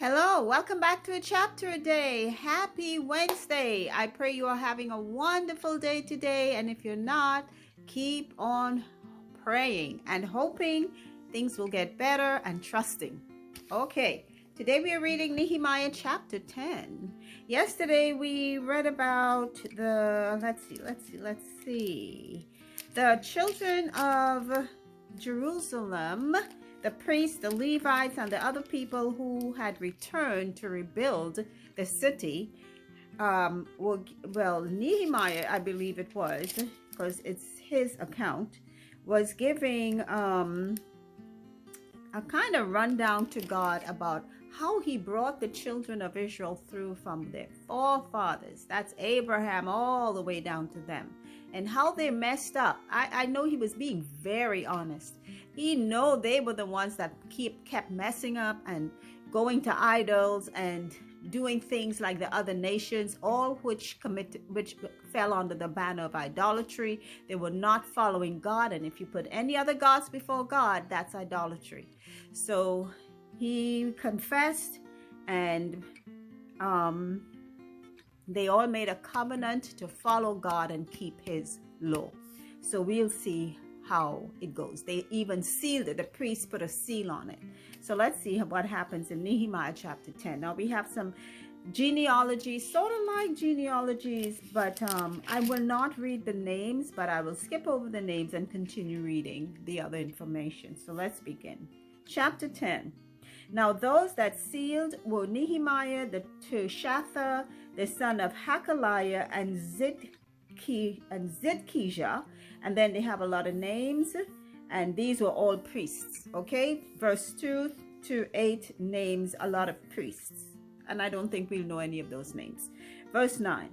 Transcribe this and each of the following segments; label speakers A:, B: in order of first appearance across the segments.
A: Hello, welcome back to a chapter a day. Happy Wednesday. I pray you are having a wonderful day today. And if you're not, keep on praying and hoping things will get better and trusting. Okay, today we are reading Nehemiah chapter 10. Yesterday we read about let's see. The children of Jerusalem, the priests, the Levites, and the other people who had returned to rebuild the city. Nehemiah, I believe it was, because it's his account, was giving a kind of rundown to God about how he brought the children of Israel through from their forefathers, that's Abraham, all the way down to them, and how they messed up. I know he was being very honest. He know they were the ones that kept messing up and going to idols and doing things like the other nations, all which fell under the banner of idolatry. They were not following God, and if you put any other gods before God, that's idolatry. So he confessed, and they all made a covenant to follow God and keep his law. So we'll see how it goes. They even sealed it. The priest put a seal on it. So let's see what happens in Nehemiah chapter 10. Now we have some genealogies, sort of like genealogies, but I will not read the names, but I will skip over the names and continue reading the other information. So let's begin. Chapter 10. Now those that sealed were Nehemiah the Tirshatha, the son of Hakaliah, and Zidkijah, and then they have a lot of names, and these were all priests. Okay, verse 2 to 8 names a lot of priests, and I don't think we'll know any of those names. Verse 9.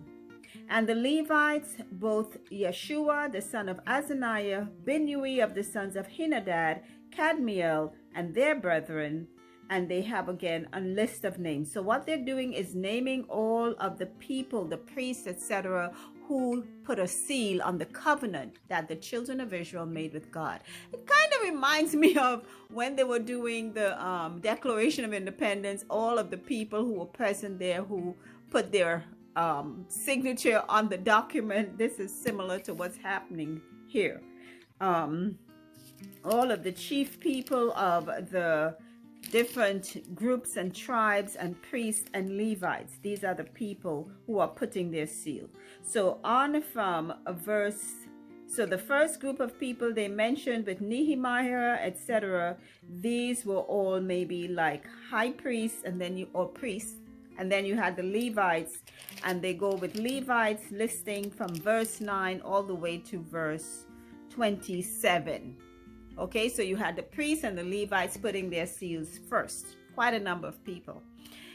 A: And the Levites, both Yeshua the son of Azaniah, Binnui of the sons of Henadad, Kadmiel, and their brethren. And they have again a list of names. So what they're doing is naming all of the people, the priests, etc., who put a seal on the covenant that the children of Israel made with God. It kind of reminds me of when they were doing the Declaration of Independence, all of the people who were present there who put their signature on the document. This is similar to what's happening here. All of the chief people of the different groups and tribes and priests and Levites, these are the people who are putting their seal. So on from the first group of people they mentioned with Nehemiah, etc., these were all maybe like high priests, and then priests, and then you had the Levites, and they go with Levites listing from verse 9 all the way to verse 27. Okay, so you had the priests and the Levites putting their seals first. Quite a number of people.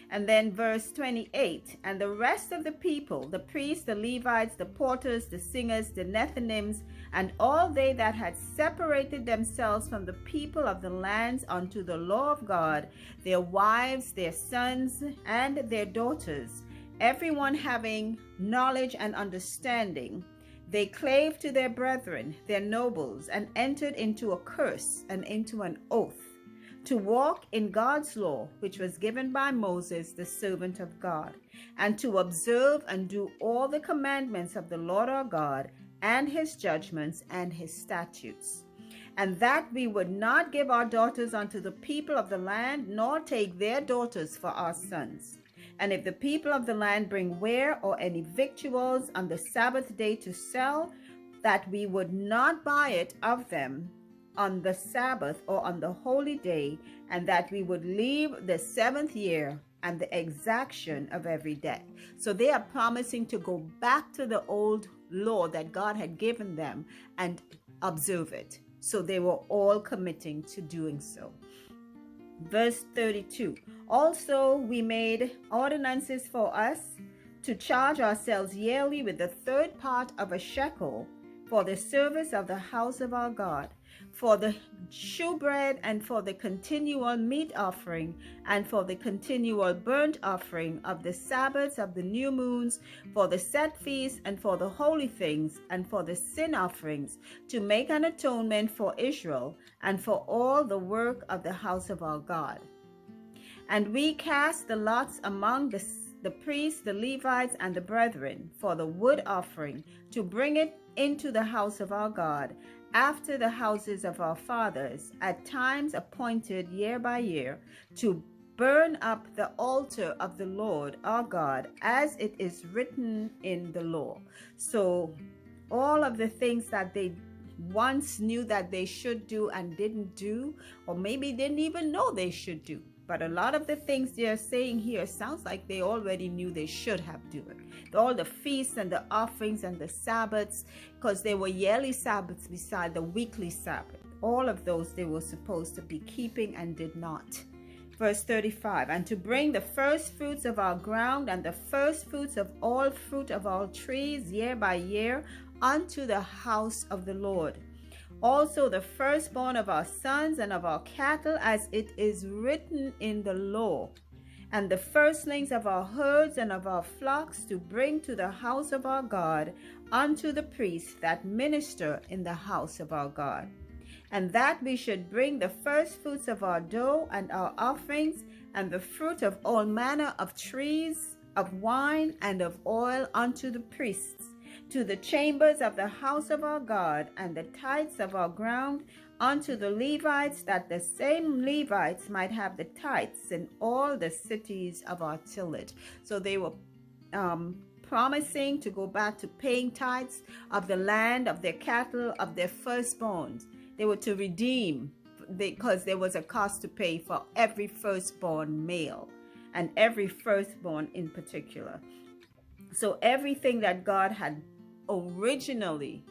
A: And then verse 28. And the rest of the people, the priests, the Levites, the porters, the singers, the Nethinims, and all they that had separated themselves from the people of the lands unto the law of God, their wives, their sons, and their daughters, everyone having knowledge and understanding, they clave to their brethren, their nobles, and entered into a curse and into an oath, to walk in God's law, which was given by Moses, the servant of God, and to observe and do all the commandments of the Lord our God, and his judgments and his statutes. And that we would not give our daughters unto the people of the land, nor take their daughters for our sons. And if the people of the land bring ware or any victuals on the Sabbath day to sell, that we would not buy it of them on the Sabbath or on the holy day, and that we would leave the 7th year and the exaction of every debt. So they are promising to go back to the old law that God had given them and observe it. So they were all committing to doing so. Verse 32. Also we made ordinances for us to charge ourselves yearly with the 3rd part of a shekel for the service of the house of our God, for the shewbread, and for the continual meat offering, and for the continual burnt offering of the Sabbaths of the new moons, for the set feasts, and for the holy things, and for the sin offerings, to make an atonement for Israel, and for all the work of the house of our God. And we cast the lots among the priests, the Levites, and the brethren for the wood offering, to bring it into the house of our God, after the houses of our fathers, at times appointed year by year, to burn up the altar of the Lord our God, as it is written in the law. So all of the things that they once knew that they should do and didn't do, or maybe didn't even know they should do. But a lot of the things they're saying here sounds like they already knew they should have done it. All the feasts and the offerings and the Sabbaths, because they were yearly Sabbaths beside the weekly Sabbath. All of those they were supposed to be keeping and did not. Verse 35, and to bring the first fruits of our ground and the first fruits of all fruit of all trees year by year unto the house of the Lord. Also the firstborn of our sons and of our cattle, as it is written in the law, and the firstlings of our herds and of our flocks, to bring to the house of our God unto the priests that minister in the house of our God. And that we should bring the first fruits of our dough and our offerings, and the fruit of all manner of trees, of wine and of oil unto the priests, to the chambers of the house of our God, and the tithes of our ground unto the Levites, that the same Levites might have the tithes in all the cities of our tillage. So they were promising to go back to paying tithes of the land, of their cattle, of their firstborns. They were to redeem, because there was a cost to pay for every firstborn male and every firstborn in particular. So everything that God had originally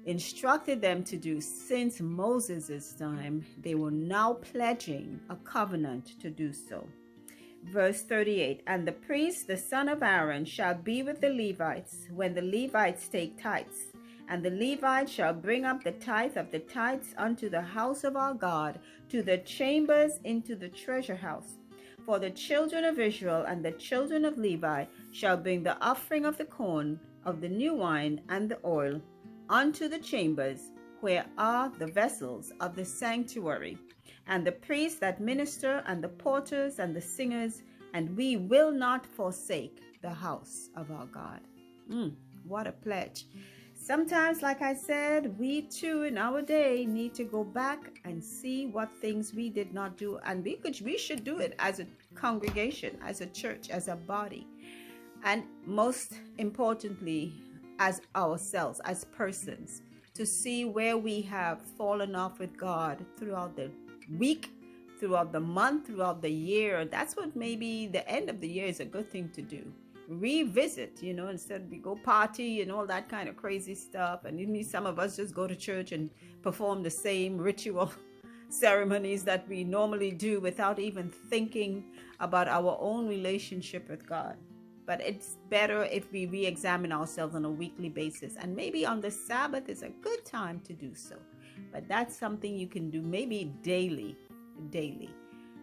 A: instructed them to do since Moses' time, they were now pledging a covenant to do so. Verse 38, and the priest, the son of Aaron, shall be with the Levites when the Levites take tithes. And the Levites shall bring up the tithe of the tithes unto the house of our God, to the chambers into the treasure house. For the children of Israel and the children of Levi shall bring the offering of the corn, of the new wine, and the oil, unto the chambers, where are the vessels of the sanctuary, and the priests that minister, and the porters, and the singers, and we will not forsake the house of our God. What a pledge. Sometimes, like I said, we too in our day need to go back and see what things we did not do, and we should do it as a congregation, as a church, as a body, and most importantly as ourselves, as persons, to see where we have fallen off with God throughout the week, throughout the month, throughout the year. That's what maybe the end of the year is a good thing to do. Revisit, instead we go party and all that kind of crazy stuff, and maybe some of us just go to church and perform the same ritual ceremonies that we normally do without even thinking about our own relationship with God. But it's better if we re-examine ourselves on a weekly basis, and maybe on the Sabbath is a good time to do so. But that's something you can do maybe daily.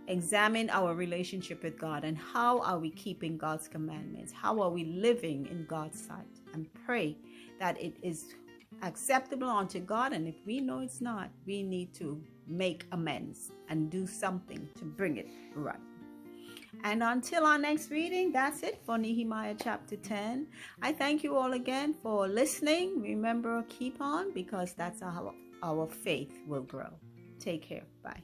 A: Examine our relationship with God, and how are we keeping God's commandments? How are we living in God's sight? And pray that it is acceptable unto God, and if we know it's not, we need to make amends and do something to bring it right. And until our next reading, that's it for Nehemiah chapter 10. I thank you all again for listening. Remember, keep on, because that's how our faith will grow. Take care. Bye.